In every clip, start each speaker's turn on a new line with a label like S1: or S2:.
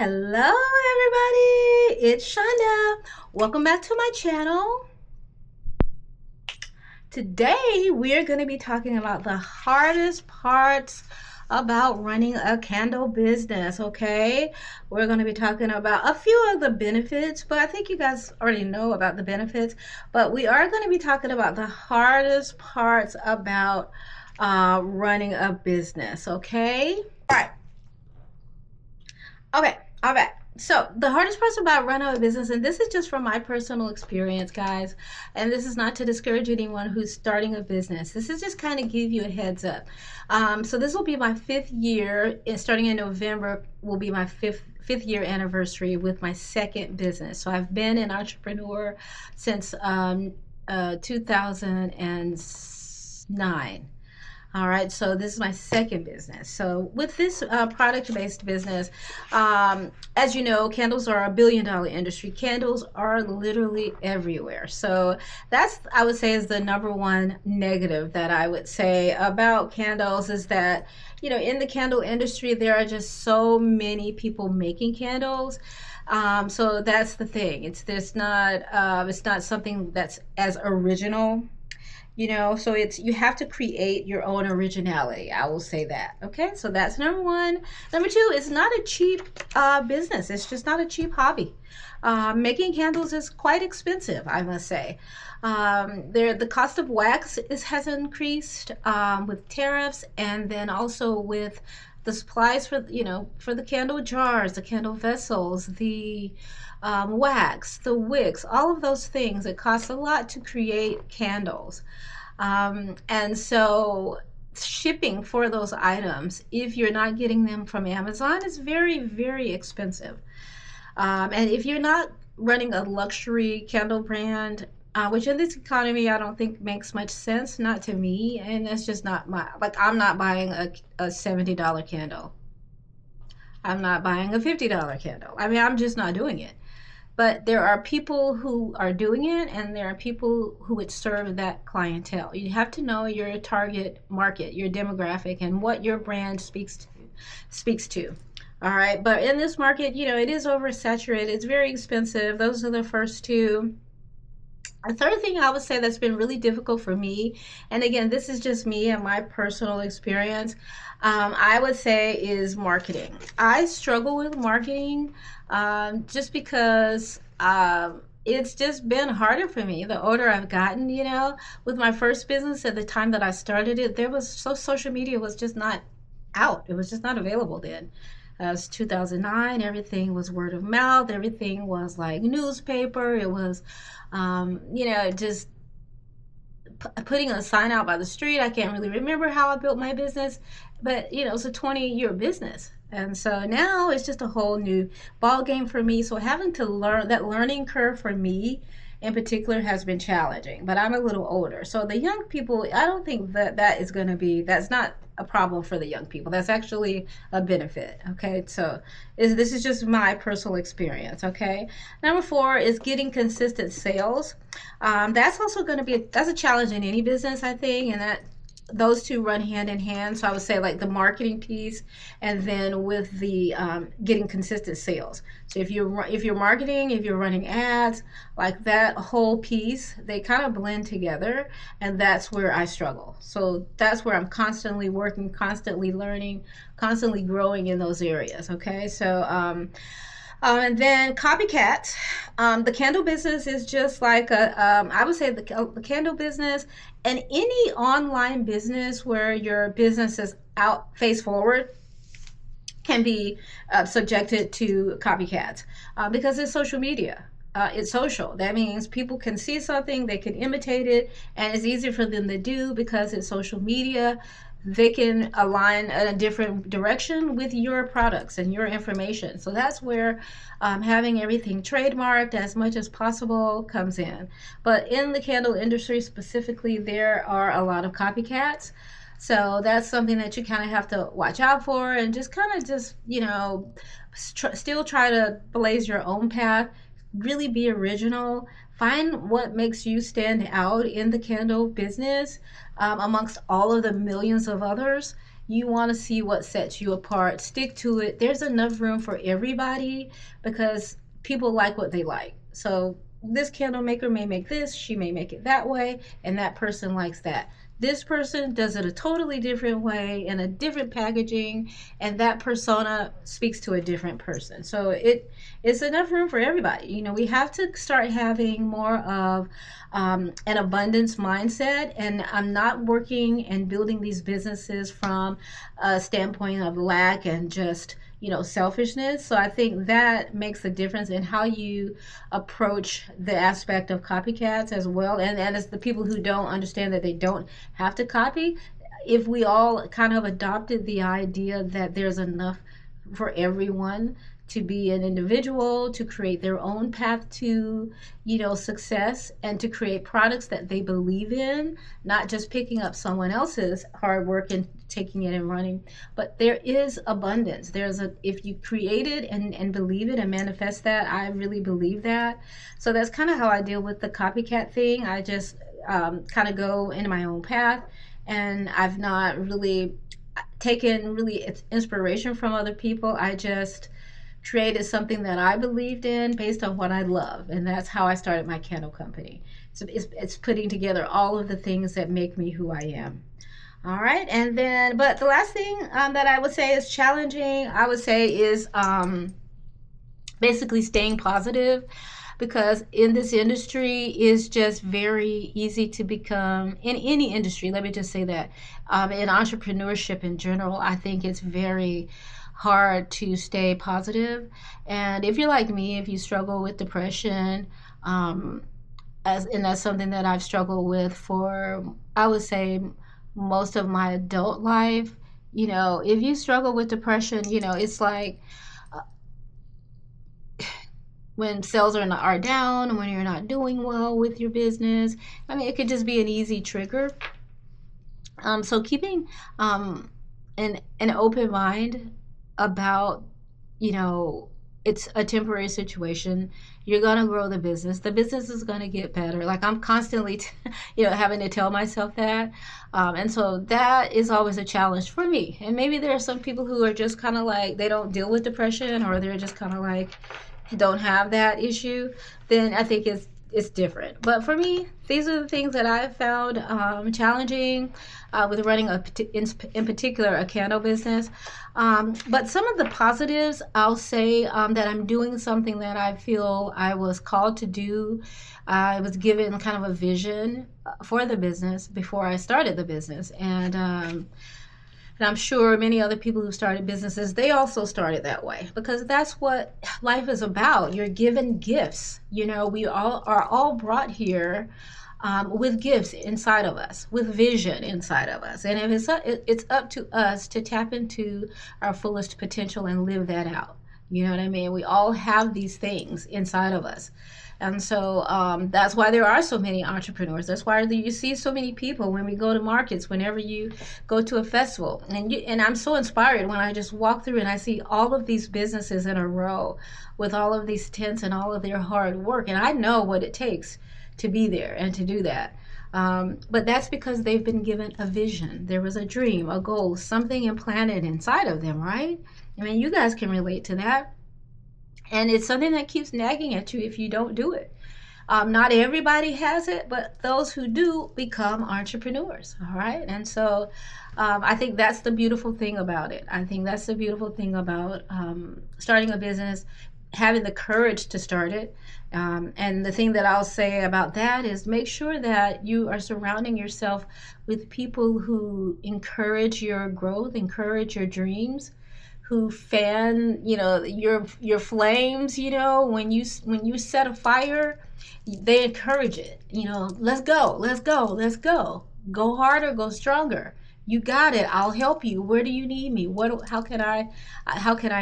S1: Hello everybody, it's Shonda. Welcome back to my channel. Today we are going to be talking about the hardest parts about running a candle business, okay? We're going to be talking about a few of the benefits, but I think you guys already know about the benefits, but we are going to be talking about the hardest parts about running a business, okay? All right. Okay, all right. So the hardest part about running a business, and this is just from my personal experience, guys, and this is not to discourage anyone who's starting a business. This is just kind of give you a heads up. So this will be my 5th year, starting in November will be my fifth year anniversary with my second business. So I've been an entrepreneur since 2009. All right, so this is my second business. So with this product-based business, as you know, candles are a billion-dollar industry. Candles are literally everywhere. So that's, I would say, is the number one negative that I would say about candles is that, you know, in the candle industry, there are just so many people making candles. So that's the thing. It's not something that's as original. You know, so you have to create your own originality. I will say that. Okay, so that's number one. Number two, it's not a cheap business. It's just not a cheap hobby. Making candles is quite expensive, I must say. The cost of wax has increased with tariffs, and then also with the supplies for the candle jars, the candle vessels, the wax, the wicks, all of those things. It costs a lot to create candles. And so shipping for those items, if you're not getting them from Amazon, is very, very expensive. And if you're not running a luxury candle brand, which in this economy I don't think makes much sense, not to me, and that's just not I'm not buying a $70 candle. I'm not buying a $50 candle. I mean, I'm just not doing it. But there are people who are doing it, and there are people who would serve that clientele. You have to know your target market, your demographic, and what your brand speaks to. All right, but in this market, you know, it is oversaturated. It's very expensive. Those are the first two. A third thing I would say that's been really difficult for me, and again, this is just me and my personal experience, I would say is marketing. I struggle with marketing just because it's just been harder for me the older I've gotten. You know, with my first business at the time that I started it, social media was just not out. It was just not available then. It was 2009. Everything was word of mouth. Everything was like newspaper. It was, just putting a sign out by the street. I can't really remember how I built my business, but it's a 20-year business. And so now it's just a whole new ball game for me. So having to learn, that learning curve for me in particular has been challenging, but I'm a little older. So the young people, I don't think that's not a problem for the young people. That's actually a benefit. Okay, so this is just my personal experience. Okay, number 4 is getting consistent sales. That's also going to that's a challenge in any business, I think, and that those two run hand in hand. So I would say like the marketing piece, and then with the getting consistent sales. So if you're marketing, if you're running ads, like that whole piece, they kind of blend together, and that's where I struggle. So that's where I'm constantly working, constantly learning, constantly growing in those areas. Okay, so and then copycats. The candle business is just like I would say the candle business and any online business where your business is face forward can be subjected to copycats because it's social media. It's social. That means people can see something, they can imitate it, and it's easier for them to do because it's social media. They can align in a different direction with your products and your information. So that's where having everything trademarked as much as possible comes in. But in the candle industry specifically, there are a lot of copycats. So that's something that you kind of have to watch out for, and just still try to blaze your own path, really be original. Find what makes you stand out in the candle business amongst all of the millions of others, You want to see what sets you apart. Stick to it. There's enough room for everybody because people like what they like. So this candle maker may make this, she may make it that way, and that person likes that. This person does it a totally different way in a different packaging, and that persona speaks to a different person. So it's enough room for everybody. You know, we have to start having more of an abundance mindset, and I'm not working and building these businesses from a standpoint of lack and just, you know, selfishness. So I think that makes a difference in how you approach the aspect of copycats as well. And as the people who don't understand that they don't have to copy, if we all kind of adopted the idea that there's enough for everyone to be an individual, to create their own path to, you know, success, and to create products that they believe in, not just picking up someone else's hard work and taking it and running. But there is abundance. If you create it and believe it and manifest that, I really believe that. So that's kind of how I deal with the copycat thing. I just kind of go into my own path, and I've not really taken inspiration from other people. I just created something that I believed in based on what I love, and that's how I started my candle company. So it's putting together all of the things that make me who I am. All right, and then, but the last thing that I would say is challenging, I would say, is basically staying positive, because in this industry is just very easy to become, in any industry, let me just say that, in entrepreneurship in general, I think it's very hard to stay positive. And if you're like me, if you struggle with depression, and that's something that I've struggled with for, I would say, most of my adult life. You know, if you struggle with depression, you know, it's like when sales are down, when you're not doing well with your business. I mean, it could just be an easy trigger. So keeping an open mind about, you know, it's a temporary situation. You're going to grow the business. The business is going to get better. Like, I'm constantly, having to tell myself that. And so that is always a challenge for me. And maybe there are some people who are just kind of like, they don't deal with depression, or they're just kind of like, don't have that issue. Then I think it's different. But for me, these are the things that I've found challenging with running in particular a candle business. But some of the positives, I'll say that I'm doing something that I feel I was called to do. I was given kind of a vision for the business before I started the business. And I'm sure many other people who started businesses, they also started that way, because that's what life is about. You're given gifts. You know, we all are brought here with gifts inside of us, with vision inside of us. And if it's up to us to tap into our fullest potential and live that out. You know what I mean? We all have these things inside of us. And so that's why there are so many entrepreneurs. That's why you see so many people when we go to markets, whenever you go to a festival. And I'm so inspired when I just walk through and I see all of these businesses in a row with all of these tents and all of their hard work. And I know what it takes to be there and to do that. But that's because they've been given a vision. There was a dream, a goal, something implanted inside of them, right? I mean, you guys can relate to that. And it's something that keeps nagging at you if you don't do it. Not everybody has it, but those who do become entrepreneurs, all right? And so I think that's the beautiful thing about it. I think that's the beautiful thing about starting a business, having the courage to start it. And the thing that I'll say about that is make sure that you are surrounding yourself with people who encourage your growth, encourage your dreams, who fan, your flames. When you set a fire, they encourage it. Let's go. Go harder, go stronger. You got it. I'll help you. Where do you need me? How can I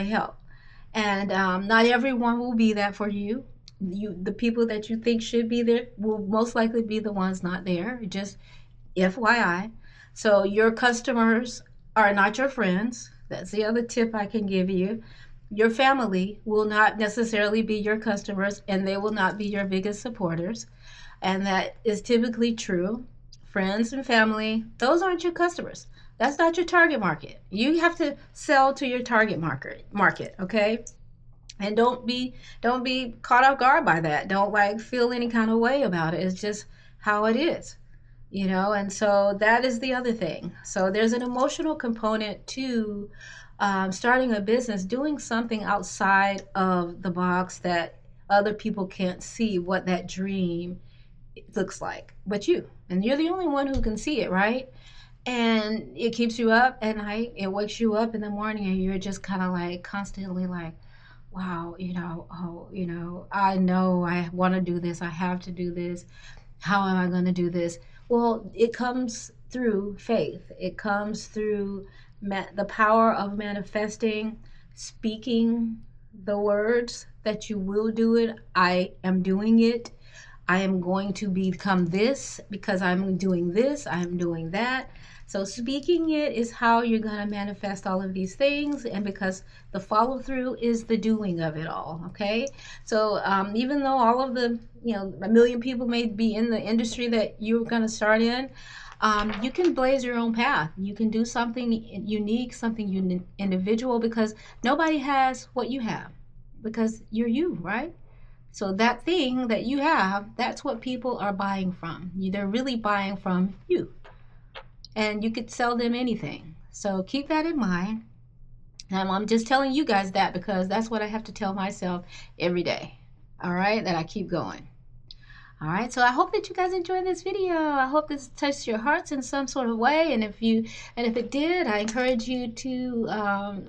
S1: help? And not everyone will be that for you. The people that you think should be there will most likely be the ones not there. Just FYI. So your customers are not your friends. That's the other tip I can give you. Your family will not necessarily be your customers, and they will not be your biggest supporters. And that is typically true friends and family, those aren't your customers. That's not your target market. You have to sell to your target market, okay? And don't be caught off guard by that. Don't like feel any kind of way about it. It's just how it is, you know. And so that is the other thing. So there's an emotional component to starting a business, doing something outside of the box that other people can't see what that dream looks like, but you. And you're the only one who can see it, right? And it keeps you up at night. It wakes you up in the morning, and you're just kind of like constantly like, wow, you know, oh, you know I want to do this. I have to do this. How am I going to do this? Well, it comes through faith. It comes through the power of manifesting, speaking the words that you will do it. I am doing it. I am going to become this because I'm doing this. I'm doing that. So speaking it is how you're going to manifest all of these things, and because the follow through is the doing of it all. Okay. So even though all of the, you know, a million people may be in the industry that you're going to start in, you can blaze your own path. You can do something unique, something individual, because nobody has what you have, because you're you, right? So that thing that you have, that's what people are buying from. They're really buying from you. And you could sell them anything. So keep that in mind. And I'm just telling you guys that because that's what I have to tell myself every day. All right, that I keep going. All right, so I hope that you guys enjoyed this video. I hope this touched your hearts in some sort of way. And if it did, I encourage you to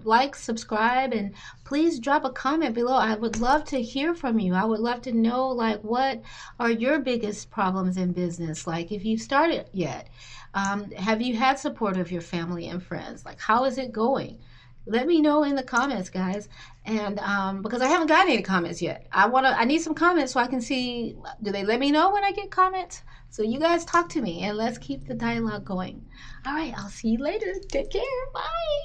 S1: like, subscribe, and please drop a comment below. I would love to hear from you. I would love to know, like, what are your biggest problems in business? Like, if you've started yet, have you had support of your family and friends? Like, how is it going? Let me know in the comments, guys. And because I haven't gotten any comments yet. I need some comments so I can see, do they let me know when I get comments? So you guys talk to me and let's keep the dialogue going. All right, I'll see you later. Take care. Bye.